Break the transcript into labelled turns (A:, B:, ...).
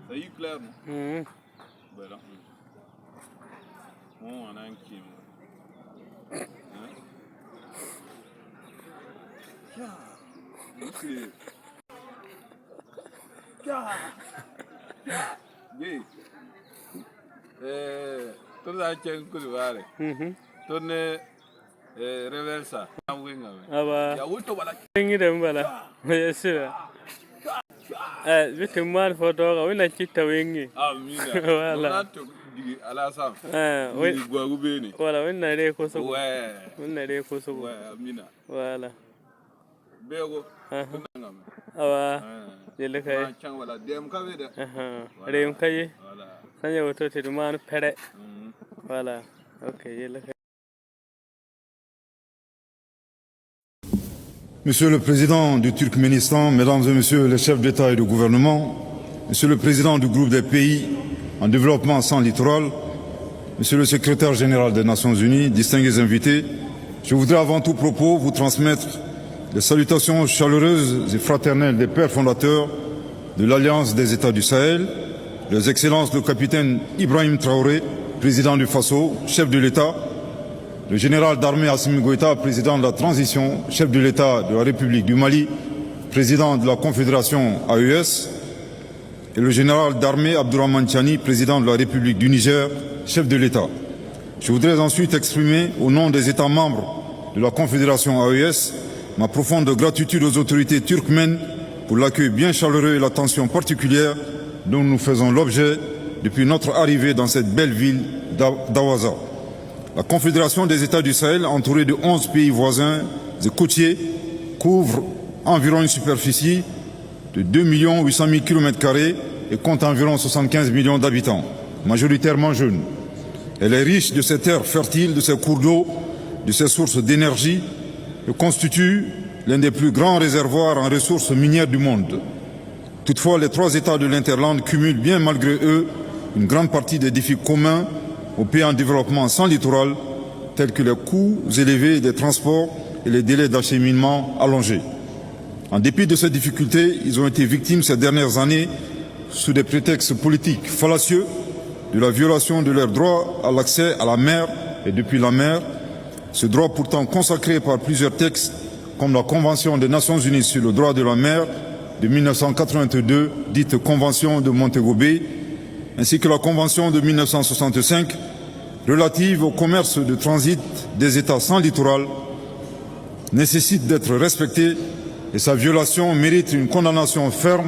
A: Ça y est clair, non? Voilà. Bon, on a un qui. Tout ça, c'est un coup de valet. Tourne reversa.
B: Aba ngi dem bala yesira bitin man foto ga wina citta wengi
A: Amina.
B: Wala.
A: Ala sam.
B: we
A: Gwagu bene.
B: wala wina re ko so
A: Ouais.
B: wina re ko so
A: Ouais, Amina.
B: wala
A: Bego.
B: awa jelle kay
A: Chang wala dem ka wede.
B: reem kay
A: Voilà.
B: sanya woto te man pere wala okay jelle kay.
C: Monsieur le Président du Turkménistan, Mesdames et Messieurs les chefs d'État et de gouvernement, Monsieur le Président du groupe des pays en développement sans littoral, Monsieur le Secrétaire général des Nations Unies, distingués invités, je voudrais avant tout propos vous transmettre les salutations chaleureuses et fraternelles des pères fondateurs de l'Alliance des États du Sahel, Leurs Excellences le capitaine Ibrahim Traoré, président du Faso, chef de l'État, le général d'armée Assimi Goïta, président de la transition, chef de l'État de la République du Mali, président de la Confédération AES, et le général d'armée Abdourahmane Tiani, président de la République du Niger, chef de l'État. Je voudrais ensuite exprimer, au nom des États membres de la Confédération AES, ma profonde gratitude aux autorités turkmènes pour l'accueil bien chaleureux et l'attention particulière dont nous faisons l'objet depuis notre arrivée dans cette belle ville d'Awaza. La Confédération des États du Sahel, entourée de 11 pays voisins et côtiers, couvre environ une superficie de 2 800 000 km² et compte environ 75 millions d'habitants, majoritairement jeunes. Elle est riche de ses terres fertiles, de ses cours d'eau, de ses sources d'énergie et constitue l'un des plus grands réservoirs en ressources minières du monde. Toutefois, les trois États de l'Interland cumulent bien malgré eux une grande partie des défis communs aux pays en développement sans littoral, tels que les coûts élevés des transports et les délais d'acheminement allongés. En dépit de ces difficultés, ils ont été victimes ces dernières années, sous des prétextes politiques fallacieux, de la violation de leur droit à l'accès à la mer et depuis la mer, ce droit pourtant consacré par plusieurs textes, comme la Convention des Nations Unies sur le droit de la mer de 1982, dite Convention de Montego Bay, ainsi que la Convention de 1965 relative au commerce de transit des États sans littoral, nécessite d'être respectée et sa violation mérite une condamnation ferme